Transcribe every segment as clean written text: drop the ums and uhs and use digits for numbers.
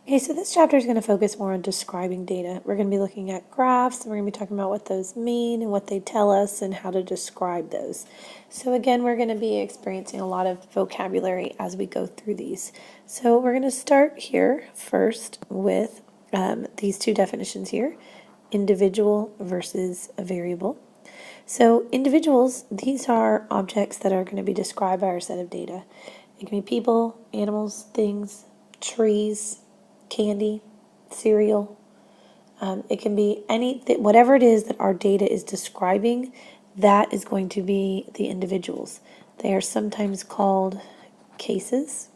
Okay, so this chapter is going to focus more on describing data. We're going to be looking at graphs, and we're going to be talking about what those mean and what they tell us and how to describe those. So again, we're going to be experiencing a lot of vocabulary as we go through these. So we're going to start here first with these two definitions here, individual versus a variable. So individuals, these are objects that are going to be described by our set of data. It can be people, animals, things, trees, candy, cereal. It can be anything, whatever it is that our data is describing, that is going to be the individuals. They are sometimes called cases.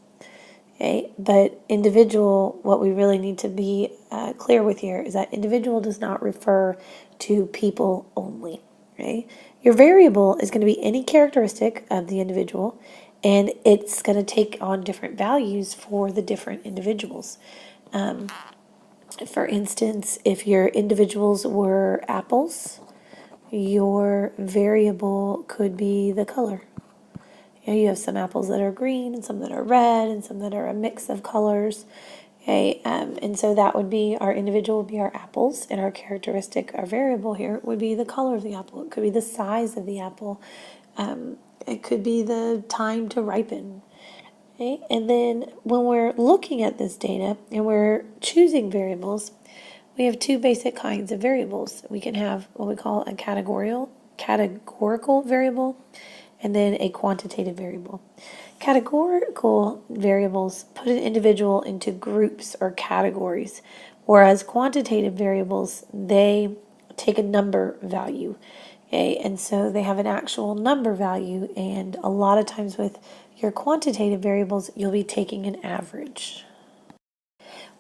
Okay, but individual, what we really need to be clear with here is that individual does not refer to people only. Okay, your variable is going to be any characteristic of the individual, and it's going to take on different values for the different individuals. For instance, if your individuals were apples, your variable could be the color. You have some apples that are green and some that are red and some that are a mix of colors. Okay, and so that would be our individual would be our apples, and our characteristic, our variable here would be the color of the apple. It could be the size of the apple. It could be the time to ripen. Okay, and then when we're looking at this data and we're choosing variables, we have two basic kinds of variables. We can have what we call a categorical variable and then a quantitative variable. Categorical variables put an individual into groups or categories, whereas quantitative variables, they take a number value. Okay, and so they have an actual number value, and a lot of times with your quantitative variables, you'll be taking an average.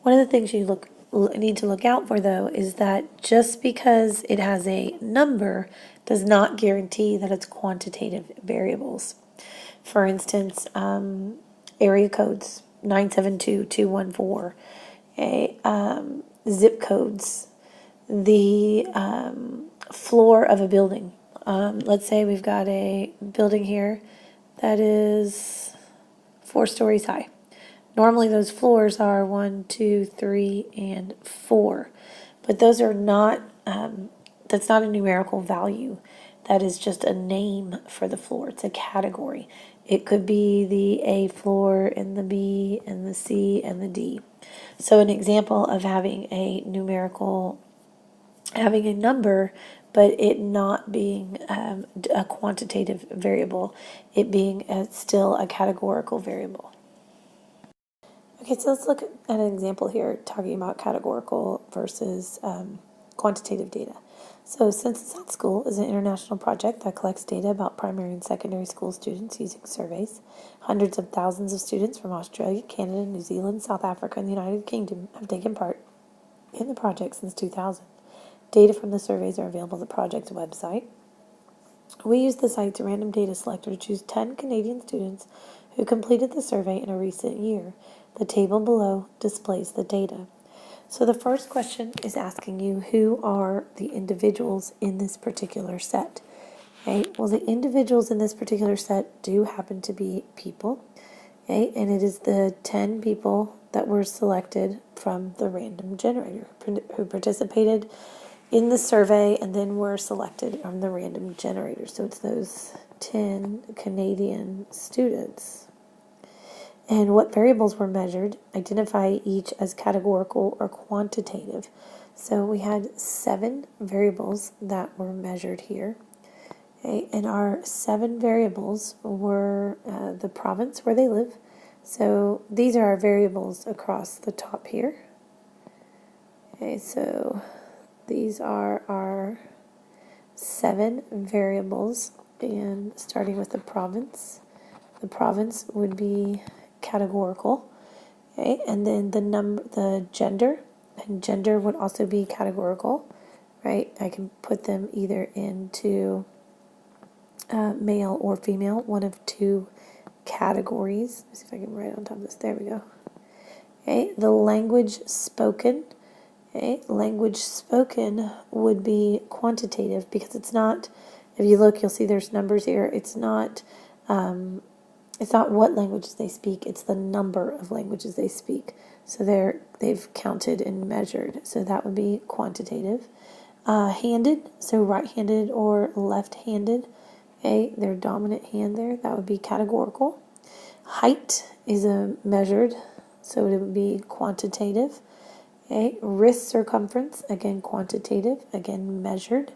One of the things you need to look out for, though, is that just because it has a number does not guarantee that it's quantitative variables. For instance, area codes 972-214, zip codes, the floor of a building. Let's say we've got a building here that is 4 stories high. Normally those floors are 1, 2, 3, and 4, but those are not, that's not a numerical value. That is just a name for the floor. It's a category. It could be the A floor and the B and the C and the D. So an example of having a numerical, having a number, but it not being a quantitative variable, it being still a categorical variable. Okay, so let's look at an example here talking about categorical versus quantitative data. So Census at School is an international project that collects data about primary and secondary school students using surveys. Hundreds of thousands of students from Australia, Canada, New Zealand, South Africa, and the United Kingdom have taken part in the project since 2000. Data from the surveys are available on the project's website. We used the site's random data selector to choose 10 Canadian students who completed the survey in a recent year. The table below displays the data. So the first question is asking you, who are the individuals in this particular set? Okay, well, the individuals in this particular set do happen to be people. Okay, and it is the 10 people that were selected from the random generator who participated in the survey and then were selected from the random generator. So it's those 10 Canadian students. And what variables were measured, identify each as categorical or quantitative. So we had 7 variables that were measured here. Okay, and our 7 variables were the province where they live. So these are our variables across the top here. Okay, so these are our 7 variables, and starting with the province would be categorical. Okay, and then the gender, and gender would also be categorical, right? I can put them either into male or female, one of 2 categories. Let me see if I can write on top of this. There we go. Okay, the language spoken. Okay, language spoken would be quantitative because it's not, if you look, you'll see there's numbers here. It's not what languages they speak, it's the number of languages they speak. So they're they've counted and measured. So that would be quantitative. Handed, so right-handed or left-handed, okay, their dominant hand there, that would be categorical. Height is a measured, so it would be quantitative. Okay, wrist circumference, again quantitative, again measured.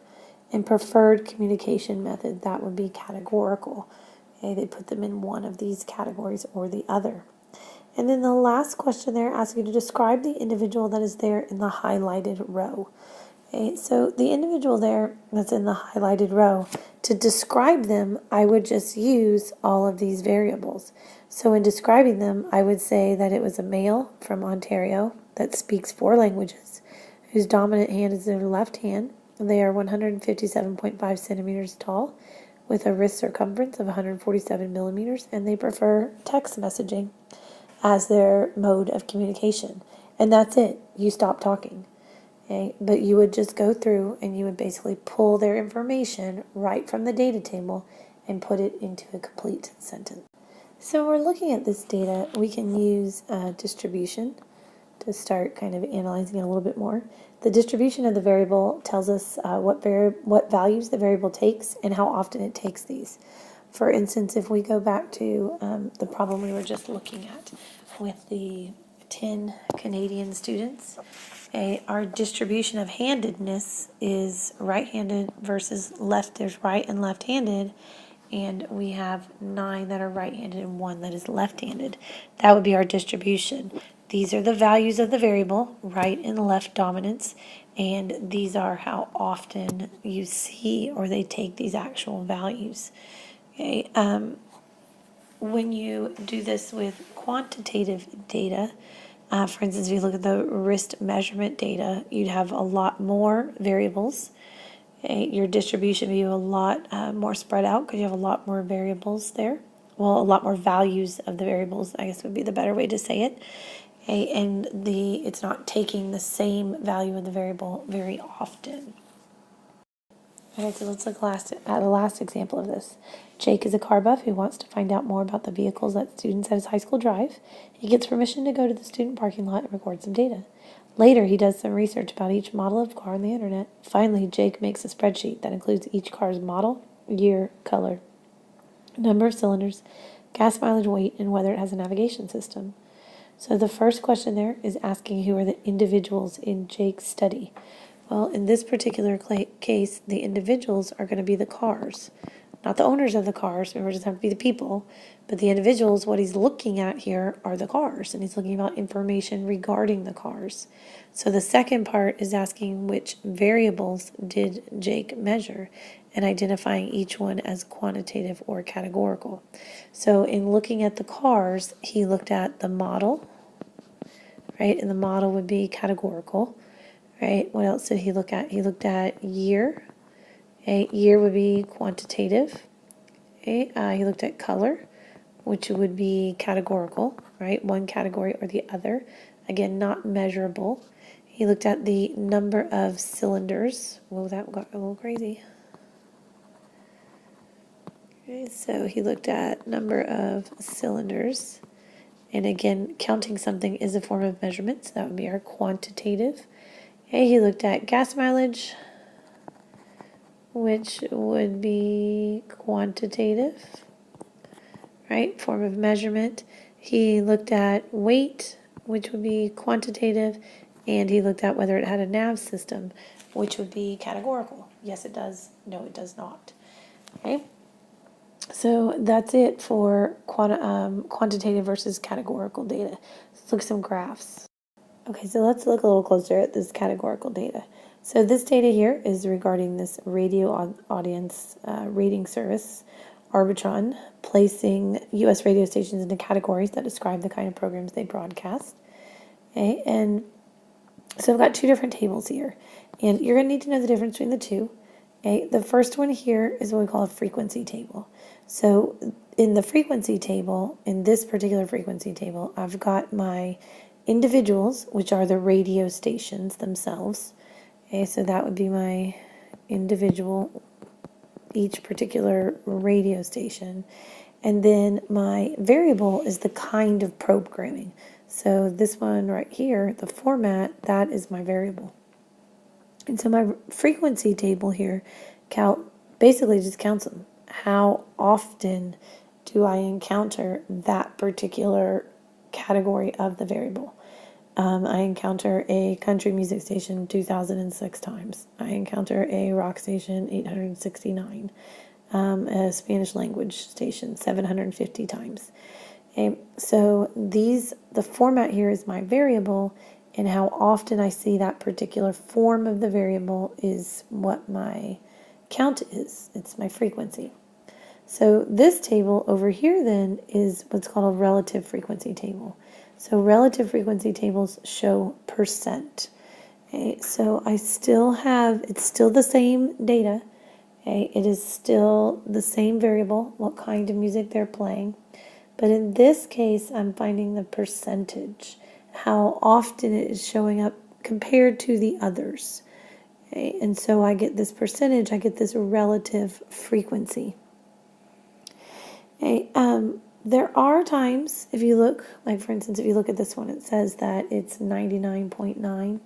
And preferred communication method, that would be categorical. Okay, they put them in one of these categories or the other. And then the last question there asks you to describe the individual that is there in the highlighted row. Okay, so the individual there that's in the highlighted row, to describe them, I would just use all of these variables. So in describing them, I would say that it was a male from Ontario that speaks 4 languages, whose dominant hand is their left hand. They are 157.5 centimeters tall, with a wrist circumference of 147 millimeters, and they prefer text messaging as their mode of communication. And that's it. You stop talking. Okay, but you would just go through and you would basically pull their information right from the data table and put it into a complete sentence. So we're looking at this data. We can use distribution to start kind of analyzing it a little bit more. The distribution of the variable tells us what values the variable takes and how often it takes these. For instance, if we go back to the problem we were just looking at with the 10 Canadian students, our distribution of handedness is right-handed versus left. There's right and left-handed, and we have 9 that are right-handed and 1 that is left-handed. That would be our distribution. These are the values of the variable, right and left dominance, and these are how often you see or they take these actual values. Okay, when you do this with quantitative data, for instance, if you look at the wrist measurement data, you'd have a lot more variables. Okay? Your distribution would be a lot more spread out because you have a lot more variables there. Well, a lot more values of the variables, I guess would be the better way to say it. Okay? And it's not taking the same value of the variable very often. Okay, so let's look at the last example of this. Jake is a car buff who wants to find out more about the vehicles that students at his high school drive. He gets permission to go to the student parking lot and record some data. Later, he does some research about each model of car on the internet. Finally, Jake makes a spreadsheet that includes each car's model, year, color, number of cylinders, gas mileage, weight, and whether it has a navigation system. So the first question there is asking who are the individuals in Jake's study. Well, in this particular case, the individuals are going to be the cars, not the owners of the cars. Remember, it doesn't have to be the people, but the individuals, what he's looking at here are the cars, and he's looking about information regarding the cars. So the second part is asking which variables did Jake measure and identifying each one as quantitative or categorical. So in looking at the cars, he looked at the model, right? And the model would be categorical. Right? What else did he look at? He looked at year. Okay, year would be quantitative. Okay, he looked at color, which would be categorical, right? One category or the other. Again, not measurable. He looked at the number of cylinders. Whoa, that got a little crazy. Okay, so he looked at number of cylinders. And again, counting something is a form of measurement, so that would be our quantitative. Okay, he looked at gas mileage, which would be quantitative, right? Form of measurement. He looked at weight, which would be quantitative, and he looked at whether it had a nav system, which would be categorical. Yes, it does. No, it does not. Okay. So that's it for quantitative versus categorical data. Let's look at some graphs. Okay, so let's look a little closer at this categorical data. So this data here is regarding this radio audience rating service, Arbitron, placing U.S. radio stations into categories that describe the kind of programs they broadcast. Okay, and so I've got 2 different tables here, and you're going to need to know the difference between the 2. Okay, the first one here is what we call a frequency table. So in the frequency table, in this particular frequency table, I've got my individuals, which are the radio stations themselves. Okay, so that would be my individual, each particular radio station. And then my variable is the kind of programming. So this one right here, the format, that is my variable. And so my frequency table here basically just counts them. How often do I encounter that particular category of the variable? I encounter a country music station 2006 times. I encounter a rock station 869. A Spanish language station 750 times. Okay, so the format here is my variable, and how often I see that particular form of the variable is what my count is. It's my frequency. So this table over here then is what's called a relative frequency table. So relative frequency tables show percent. Okay, so it's still the same data. Okay, it is still the same variable, what kind of music they're playing. But in this case, I'm finding the percentage, how often it is showing up compared to the others. Okay, and so I get this percentage, I get this relative frequency. Okay, there are times, if you look, like for instance, if you look at this one, it says that it's 99.9,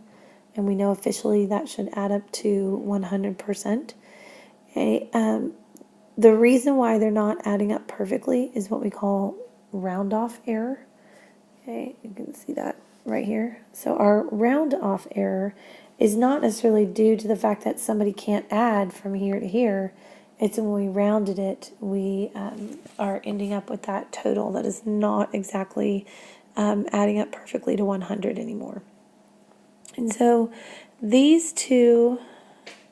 and we know officially that should add up to 100%. Okay, the reason why they're not adding up perfectly is what we call round off error. Okay, you can see that right here. So our round off error is not necessarily due to the fact that somebody can't add from here to here. It's when we rounded it, we are ending up with that total that is not exactly adding up perfectly to 100 anymore. And so these two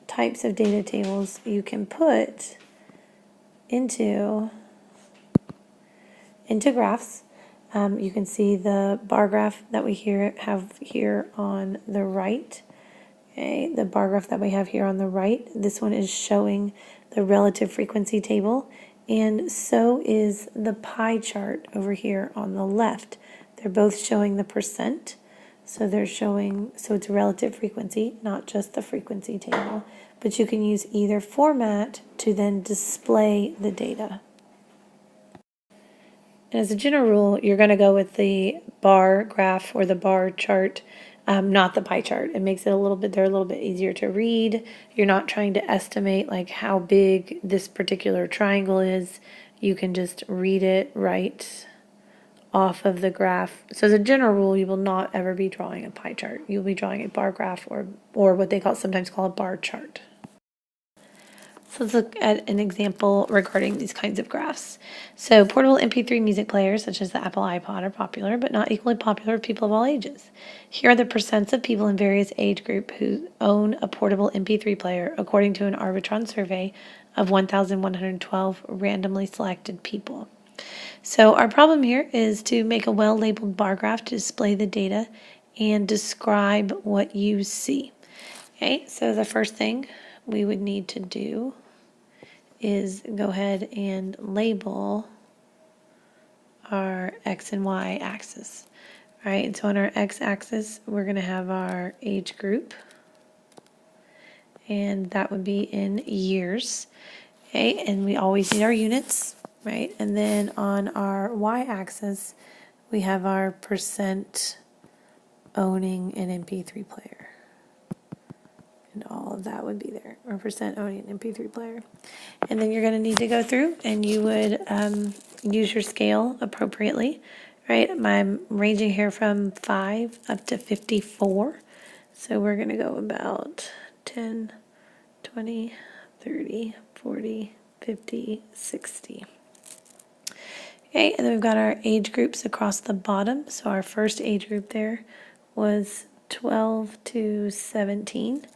types of data tables you can put into graphs. You can see the bar graph that we have here on the right. Okay, the bar graph that we have here on the right, this one is showing the relative frequency table, and so is the pie chart over here on the left. They're both showing the percent, so it's relative frequency, not just the frequency table, but you can use either format to then display the data. And as a general rule, you're going to go with the bar graph or the bar chart, not the pie chart. It makes it they're a little bit easier to read. You're not trying to estimate like how big this particular triangle is. You can just read it right off of the graph. So as a general rule, you will not ever be drawing a pie chart. You'll be drawing a bar graph or what they sometimes call a bar chart. So let's look at an example regarding these kinds of graphs. So portable MP3 music players, such as the Apple iPod, are popular, but not equally popular with people of all ages. Here are the percents of people in various age group who own a portable MP3 player, according to an Arbitron survey of 1,112 randomly selected people. So our problem here is to make a well-labeled bar graph to display the data and describe what you see. Okay, so the first thing we would need to do is go ahead and label our X and Y axis. All right, and so on our X axis, we're going to have our age group, and that would be in years. Okay, and we always need our units, right? And then on our Y axis, we have our percent owning an MP3 player. And all of that would be there, or percent owning an MP3 player. And then you're going to need to go through and you would use your scale appropriately, right? I'm ranging here from 5 up to 54. So we're going to go about 10, 20, 30, 40, 50, 60. Okay, and then we've got our age groups across the bottom. So our first age group there was 12 to 17.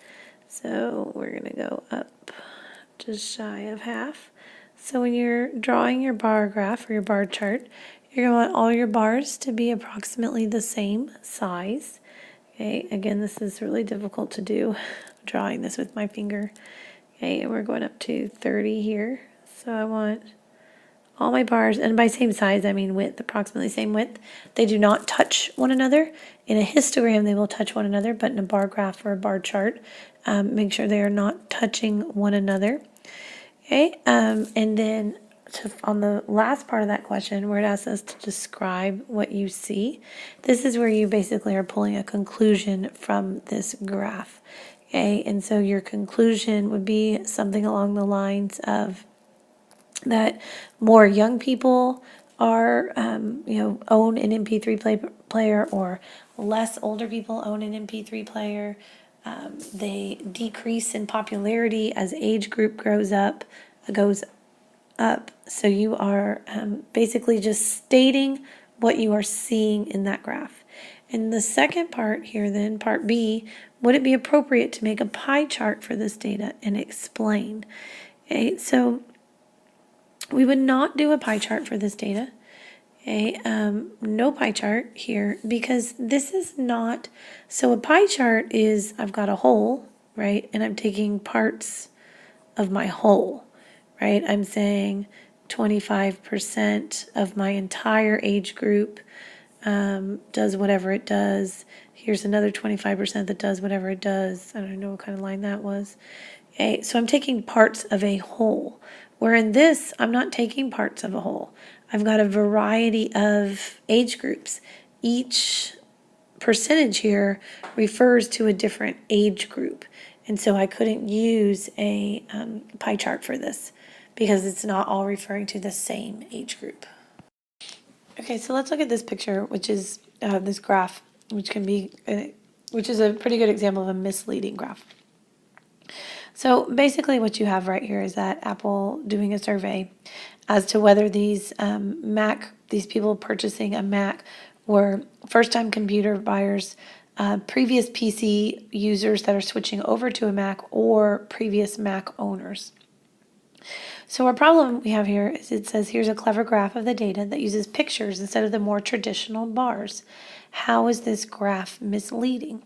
So we're going to go up just shy of half. So when you're drawing your bar graph or your bar chart, you're going to want all your bars to be approximately the same size. Okay, again, this is really difficult to do, drawing this with my finger. Okay, and we're going up to 30 here. So I want all my bars, and by same size, I mean width, approximately same width. They do not touch one another. In a histogram, they will touch one another, but in a bar graph or a bar chart, make sure they are not touching one another. Okay, and then on the last part of that question, where it asks us to describe what you see, this is where you basically are pulling a conclusion from this graph. Okay, and so your conclusion would be something along the lines of that more young people are, own an MP3 player, or less older people own an MP3 player. They decrease in popularity as age group goes up. So you are basically just stating what you are seeing in that graph. In the second part here, then, part B, would it be appropriate to make a pie chart for this data and explain? Okay, so we would not do a pie chart for this data. Okay, no pie chart here, because this is not, so a pie chart is, I've got a whole, right? And I'm taking parts of my whole, right? I'm saying 25% of my entire age group does whatever it does. Here's another 25% that does whatever it does. I don't know what kind of line that was. Okay, so I'm taking parts of a whole. Where in this, I'm not taking parts of a whole. I've got a variety of age groups. Each percentage here refers to a different age group. And so I couldn't use a pie chart for this because it's not all referring to the same age group. Okay, so let's look at this picture, which is this graph, which is a pretty good example of a misleading graph. So basically what you have right here is that Apple doing a survey as to whether these people purchasing a Mac were first-time computer buyers, previous PC users that are switching over to a Mac, or previous Mac owners. So our problem we have here is it says here's a clever graph of the data that uses pictures instead of the more traditional bars. How is this graph misleading?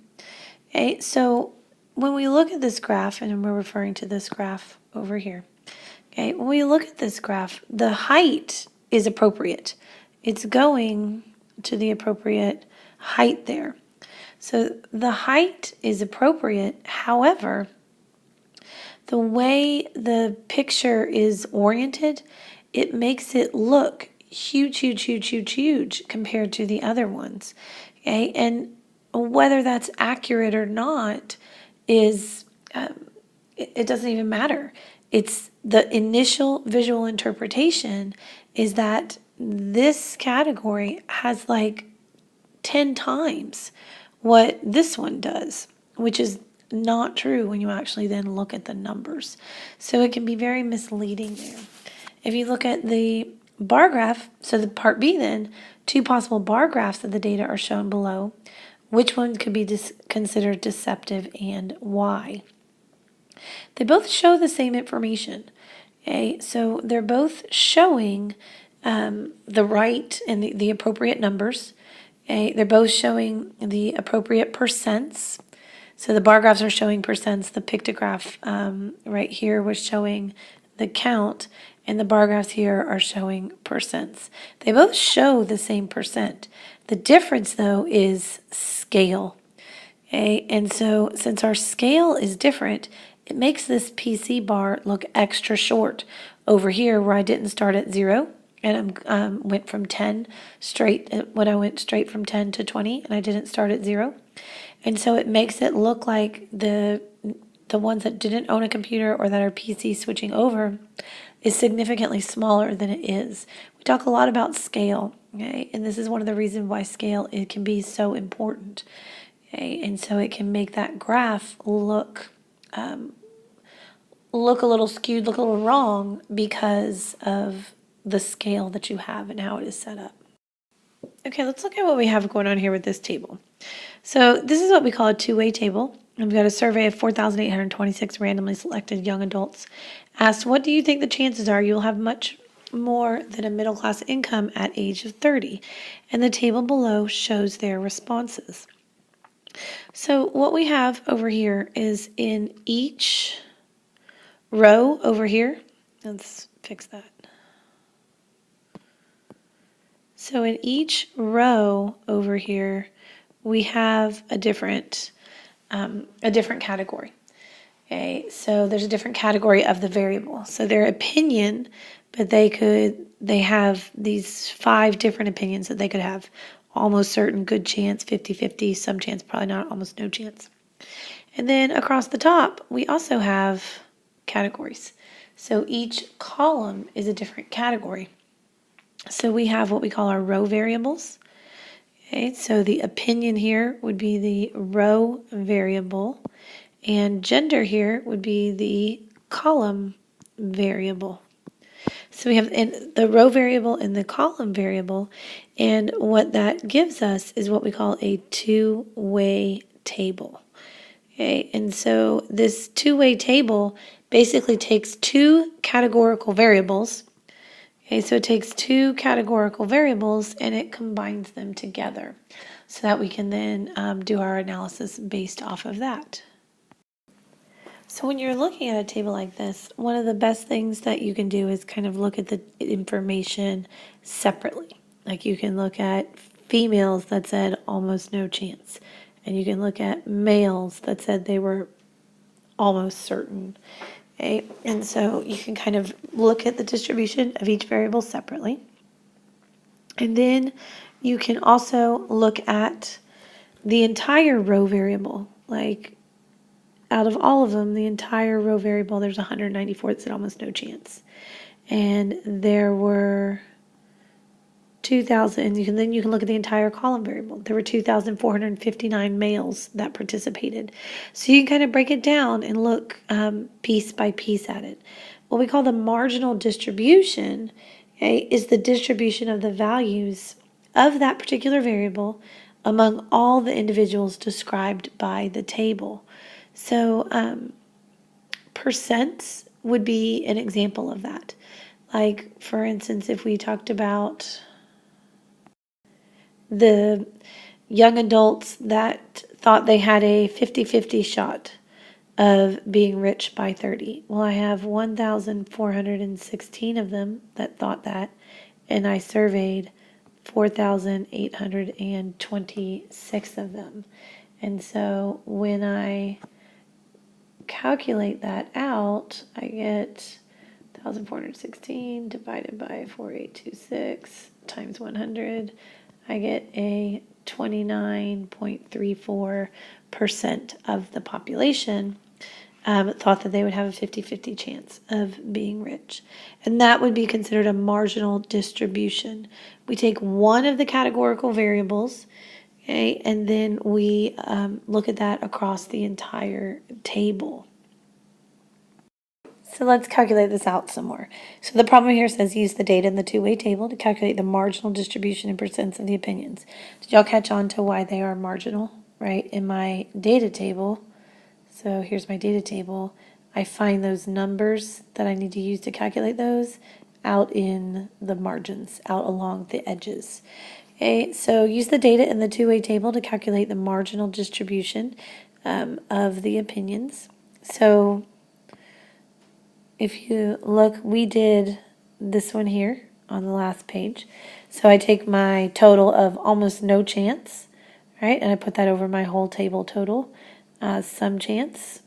Okay, so when we look at this graph, and we're referring to this graph over here, okay, when we look at this graph, the height is appropriate. It's going to the appropriate height there. So the height is appropriate. However, the way the picture is oriented, it makes it look huge, huge, huge, huge, huge compared to the other ones. Okay, and whether that's accurate or not is, it doesn't even matter. It's the initial visual interpretation is that this category has like 10 times what this one does, which is not true when you actually then look at the numbers. So it can be very misleading there. If you look at the bar graph, so the part B then, two possible bar graphs of the data are shown below. Which one could be considered deceptive and why? They both show the same information. Okay, so they're both showing the right and the appropriate numbers. Okay, they're both showing the appropriate percents. So the bar graphs are showing percents. The pictograph right here was showing the count, and the bar graphs here are showing percents. They both show the same percent. The difference, though, is scale. Okay, and so since our scale is different, it makes this PC bar look extra short. Over here, where I didn't start at 0, and I went from 10 straight, when I went straight from 10 to 20, and I didn't start at 0. And so it makes it look like the ones that didn't own a computer or that are PC switching over is significantly smaller than it is. We talk a lot about scale, okay? And this is one of the reasons why scale it can be so important. Okay? And so it can make that graph look a little skewed, look a little wrong because of the scale that you have and how it is set up. Okay, let's look at what we have going on here with this table. So this is what we call a two-way table. We've got a survey of 4,826 randomly selected young adults. Asked, what do you think the chances are you'll have much more than a middle-class income at age of 30? And the table below shows their responses. So what we have over here is in each row over here, let's fix that. So in each row over here, we have a different category. Okay, so there's a different category of the variable. So their opinion but they have these 5 different opinions that they could have. Almost certain, good chance, 50-50, some chance, probably not, almost no chance. And then across the top, we also have categories. So each column is a different category. So we have what we call our row variables. Okay, so the opinion here would be the row variable, and gender here would be the column variable. So we have the row variable and the column variable, and what that gives us is what we call a two-way table. Okay, and so this two-way table basically takes 2 categorical variables. Okay, so it takes 2 categorical variables and it combines them together so that we can then do our analysis based off of that. So when you're looking at a table like this, one of the best things that you can do is kind of look at the information separately. Like you can look at females that said almost no chance, and you can look at males that said they were almost certain. Okay? And so you can kind of look at the distribution of each variable separately. And then you can also look at the entire row variable. Like out of all of them, the entire row variable, there's 194 that said almost no chance. And there were 2,000, and then you can look at the entire column variable. There were 2,459 males that participated. So you can kind of break it down and look piece by piece at it. What we call the marginal distribution, okay, is the distribution of the values of that particular variable among all the individuals described by the table. So percents would be an example of that. Like, for instance, if we talked about the young adults that thought they had a 50-50 shot of being rich by 30. Well, I have 1,416 of them that thought that, and I surveyed 4,826 of them. And so when I calculate that out, I get 1,416 divided by 4,826 times 100. I get a 29.34% of the population thought that they would have a 50-50 chance of being rich. And that would be considered a marginal distribution. We take one of the categorical variables, okay, and then we look at that across the entire table. So let's calculate this out some more. So the problem here says use the data in the two-way table to calculate the marginal distribution in percents of the opinions. Did y'all catch on to why they are marginal, right? In my data table, so here's my data table, I find those numbers that I need to use to calculate those out in the margins, out along the edges. Okay, so use the data in the two-way table to calculate the marginal distribution of the opinions. So if you look, we did this one here on the last page. So I take my total of almost no chance, right? And I put that over my whole table total, some chance.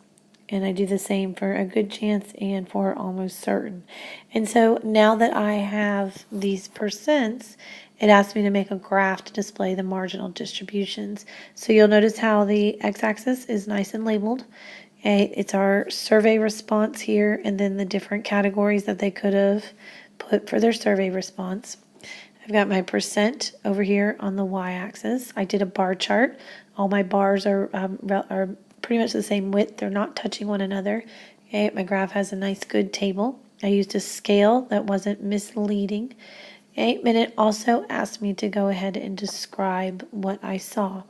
And I do the same for a good chance and for almost certain. And so now that I have these percents, it asks me to make a graph to display the marginal distributions. So you'll notice how the x-axis is nice and labeled. Okay, it's our survey response here, and then the different categories that they could have put for their survey response. I've got my percent over here on the y-axis. I did a bar chart. All my bars are pretty much the same width. They're not touching one another. Okay, my graph has a nice good table. I used a scale that wasn't misleading. Okay, and it also asked me to go ahead and describe what I saw.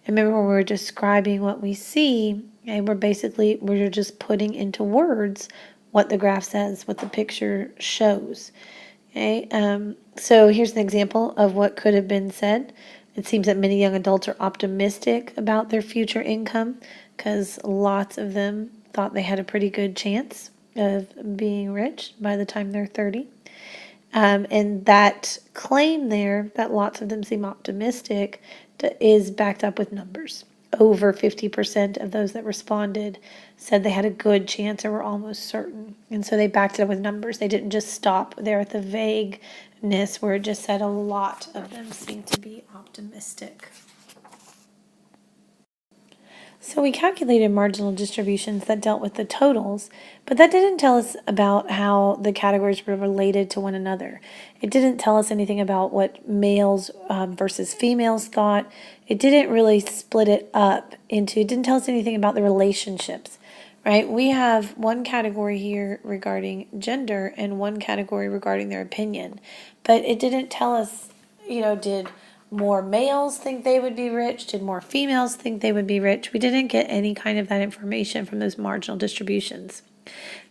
And remember, when we're describing what we see, okay, we're just putting into words what the graph says, what the picture shows. Okay, so here's an example of what could have been said. It seems that many young adults are optimistic about their future income because lots of them thought they had a pretty good chance of being rich by the time they're 30. And that claim there, that lots of them seem optimistic, is backed up with numbers. over 50% of those that responded said they had a good chance or were almost certain. And so they backed it up with numbers. They didn't just stop there at the vagueness where it just said a lot of them seemed to be optimistic. So we calculated marginal distributions that dealt with the totals, but that didn't tell us about how the categories were related to one another. It didn't tell us anything about what males versus females thought. It didn't really split it up into, it didn't tell us anything about the relationships, right? We have one category here regarding gender and one category regarding their opinion, but it didn't tell us, did more males think they would be rich? Did more females think they would be rich? We didn't get any kind of that information from those marginal distributions.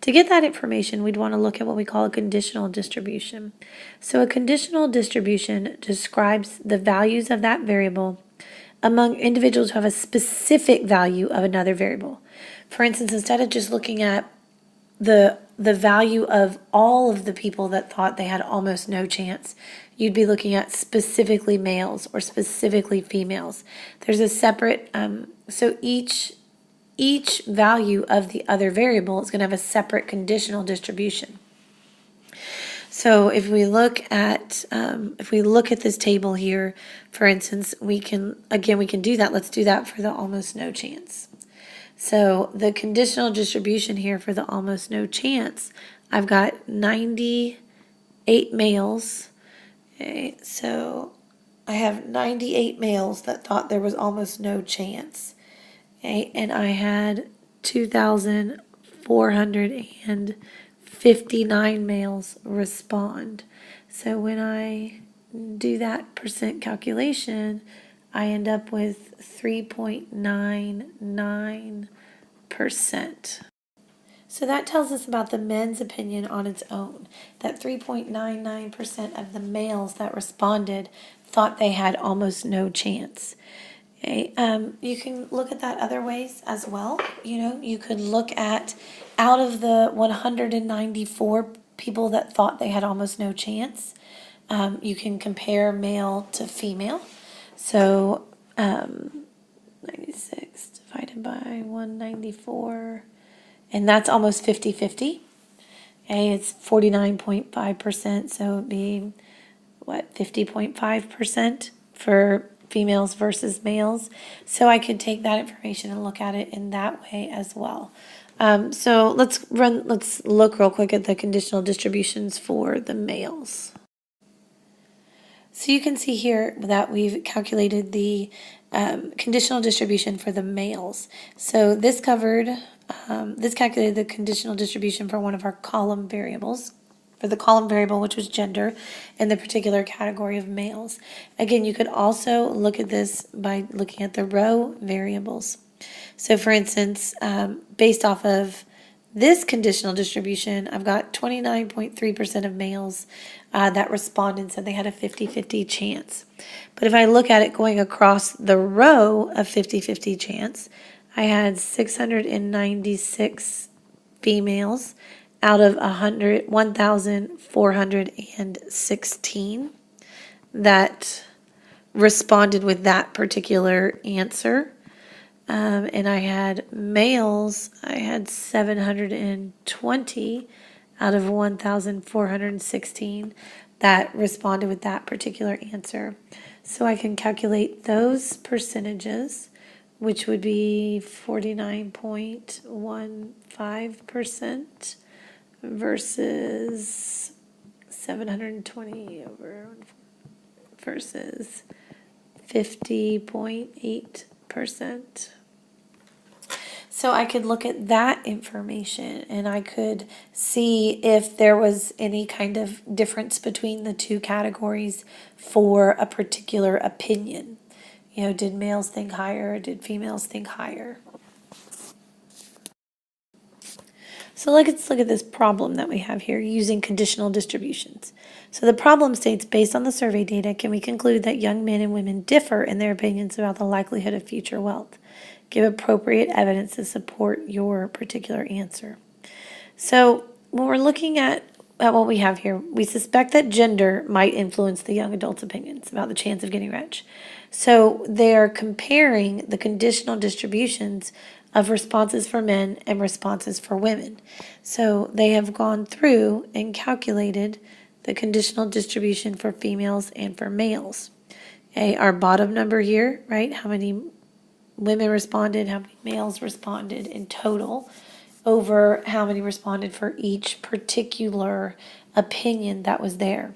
To get that information, we'd want to look at what we call a conditional distribution. So a conditional distribution describes the values of that variable among individuals who have a specific value of another variable. For instance, instead of just looking at the value of all of the people that thought they had almost no chance, you'd be looking at specifically males or specifically females. There's a separate, so each value of the other variable is going to have a separate conditional distribution. So if we look at this table here, for instance, we can do that. Let's do that for the almost no chance. So the conditional distribution here for the almost no chance, I've got 98 males. Okay, so I have 98 males that thought there was almost no chance. Okay, and I had 2,459 males respond. So when I do that percent calculation, I end up with 3.99%. So that tells us about the men's opinion on its own, that 3.99% of the males that responded thought they had almost no chance. Okay. You can look at that other ways as well. You could look at out of the 194 people that thought they had almost no chance, you can compare male to female. So 96 divided by 194, and that's almost 50-50. Okay, it's 49.5%, so it would be, 50.5% for females versus males. So I could take that information and look at it in that way as well. So let's look real quick at the conditional distributions for the males. So you can see here that we've calculated the conditional distribution for the males. So this calculated the conditional distribution for one of our column variables, for the column variable, which was gender, in the particular category of males. Again, you could also look at this by looking at the row variables. So for instance, based off of this conditional distribution, I've got 29.3% of males that responded and said they had a 50-50 chance. But if I look at it going across the row of 50-50 chance, I had 696 females out of 1,416 that responded with that particular answer. And I had males, I had 720 out of 1,416 that responded with that particular answer. So I can calculate those percentages, which would be 49.15% versus 720 over versus 50.8%. So I could look at that information and I could see if there was any kind of difference between the two categories for a particular opinion. Did males think higher? Did females think higher? So let's look at this problem that we have here using conditional distributions. So the problem states, based on the survey data, can we conclude that young men and women differ in their opinions about the likelihood of future wealth? Give appropriate evidence to support your particular answer. So when we're looking at what we have here, we suspect that gender might influence the young adults' opinions about the chance of getting rich. So they are comparing the conditional distributions of responses for men and responses for women. So they have gone through and calculated the conditional distribution for females and for males. Okay, our bottom number here, right? How many women responded, how many males responded in total, over how many responded for each particular opinion that was there.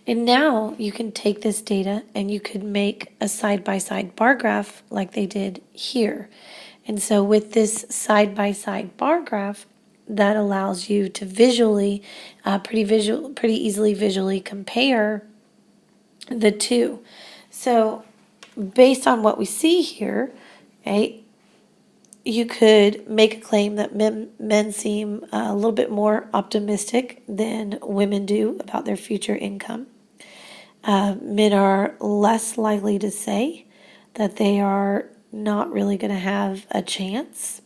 And now you can take this data and you could make a side-by-side bar graph like they did here. And so with this side-by-side bar graph, that allows you to visually, pretty easily visually compare the two. So based on what we see here, okay, you could make a claim that men seem a little bit more optimistic than women do about their future income. Men are less likely to say that they are not really going to have a chance.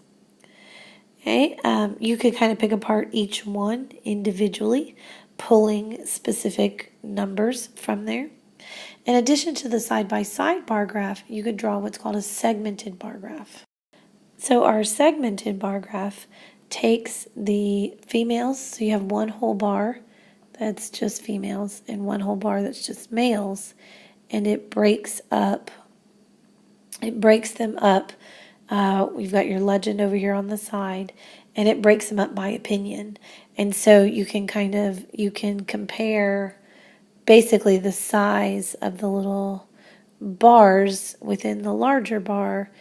Okay, you could kind of pick apart each one individually, pulling specific numbers from there. In addition to the side-by-side bar graph, you could draw what's called a segmented bar graph. So our segmented bar graph takes the females, so you have one whole bar that's just females and one whole bar that's just males, and it breaks them up. We've got your legend over here on the side, and it breaks them up by opinion. And so you can compare basically the size of the little bars within the larger bar,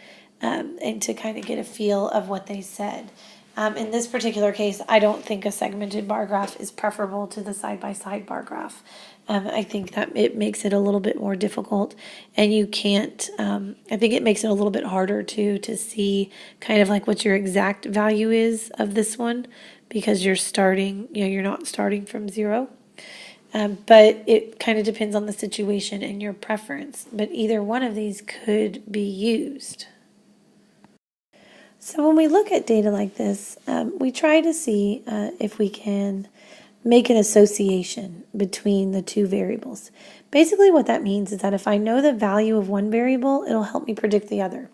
and to kind of get a feel of what they said. In this particular case, I don't think a segmented bar graph is preferable to the side-by-side bar graph. I think that it makes it a little bit more difficult, and you can't, I think it makes it a little bit harder to see kind of like what your exact value is of this one, because you're starting, you're not starting from zero. But it kind of depends on the situation and your preference. But either one of these could be used. So when we look at data like this, we try to see if we can make an association between the two variables. Basically what that means is that if I know the value of one variable, it'll help me predict the other.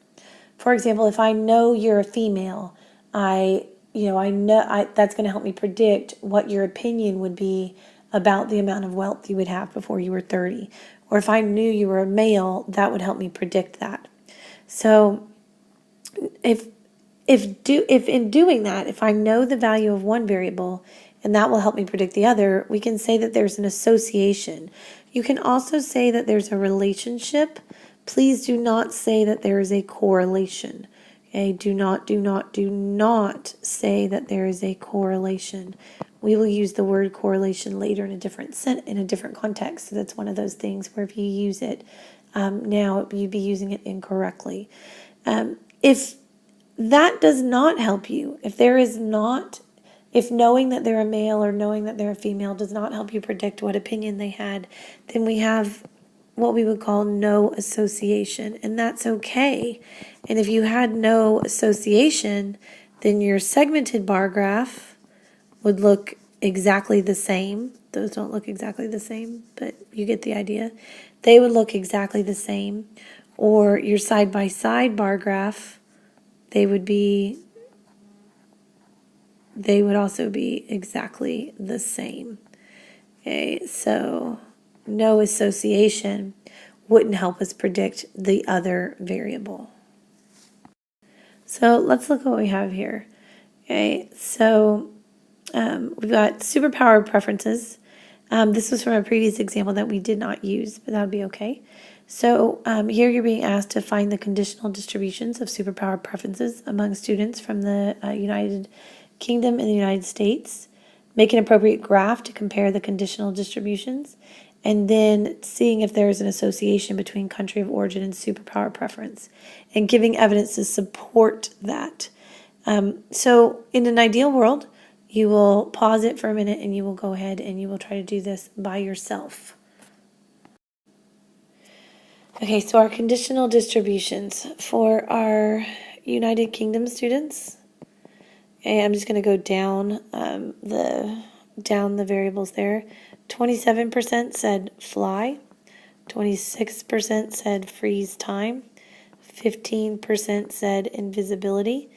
For example, if I know you're a female, I know that's going to help me predict what your opinion would be about the amount of wealth you would have before you were 30. Or if I knew you were a male, that would help me predict that. So if in doing that, if I know the value of one variable and that will help me predict the other, we can say that there's an association. You can also say that there's a relationship. Please do not say that there is a correlation. Okay, do not say that there is a correlation. We will use the word correlation later in a different context. So that's one of those things where if you use it now, you'd be using it incorrectly. If that does not help you, if knowing that they're a male or knowing that they're a female does not help you predict what opinion they had, then we have what we would call no association, and that's okay. And if you had no association, then your segmented bar graph would look exactly the same. Those don't look exactly the same, but you get the idea. They would look exactly the same. Or your side-by-side bar graph, they would also be exactly the same. Okay, so no association wouldn't help us predict the other variable. So let's look at what we have here. Okay, so we've got superpower preferences. This was from a previous example that we did not use, but that would be okay. So here you're being asked to find the conditional distributions of superpower preferences among students from the United Kingdom and the United States. Make an appropriate graph to compare the conditional distributions, and then seeing if there is an association between country of origin and superpower preference, and giving evidence to support that. So in an ideal world, you will pause it for a minute and you will go ahead and you will try to do this by yourself. Okay, so our conditional distributions for our United Kingdom students. Okay, I'm just going to go down the variables there. 27% said fly, 26% said freeze time, 15% said invisibility,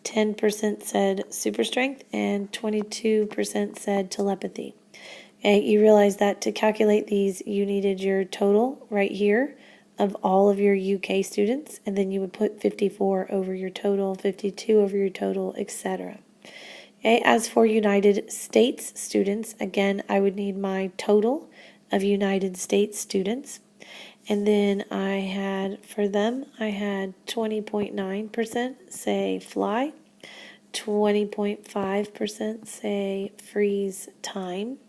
10% said super strength, and 22% said telepathy. Okay, you realize that to calculate these, you needed your total right here of all of your UK students, and then you would put 54 over your total, 52 over your total, etc. Okay, as for United States students, again, I would need my total of United States students. And then for them, I had 20.9% say fly, 20.5% say freeze time,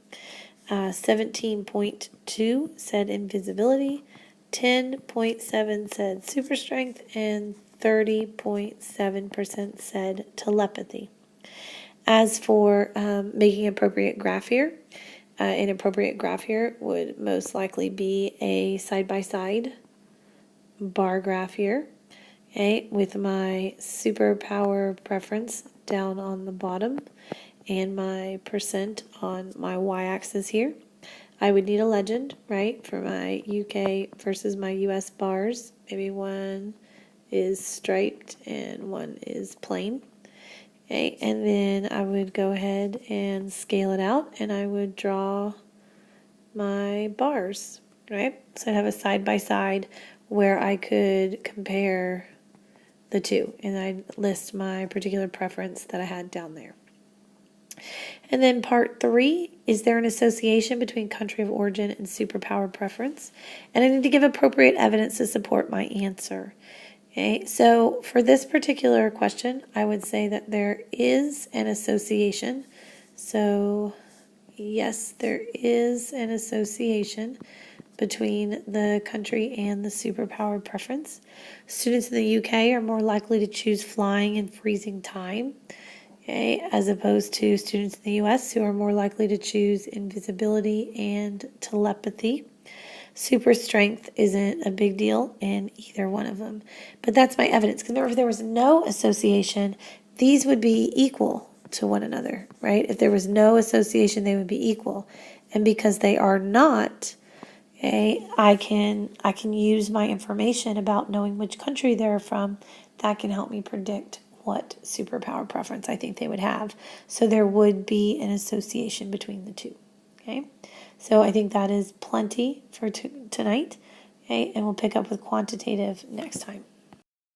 17.2 said invisibility, 10.7 said super strength, and 30.7% said telepathy. As for making appropriate graph here, an appropriate graph here would most likely be a side-by-side bar graph here, okay, with my superpower preference down on the bottom and my percent on my y-axis here. I would need a legend, right, for my UK versus my US bars. Maybe one is striped and one is plain. Okay, and then I would go ahead and scale it out, and I would draw my bars, right? So I'd have a side-by-side where I could compare the two, and I'd list my particular preference that I had down there. And then part 3, is there an association between country of origin and superpower preference? And I need to give appropriate evidence to support my answer. Okay, so for this particular question, I would say that there is an association. So yes, there is an association between the country and the superpower preference. Students in the UK are more likely to choose flying and freezing time, okay, as opposed to students in the US who are more likely to choose invisibility and telepathy. Super strength isn't a big deal in either one of them. But that's my evidence. Because remember, if there was no association, these would be equal to one another, right? If there was no association, they would be equal. And because they are not, okay, I can use my information about knowing which country they're from. That can help me predict what superpower preference I think they would have. So there would be an association between the two, okay? So I think that is plenty for tonight, okay? And we'll pick up with quantitative next time.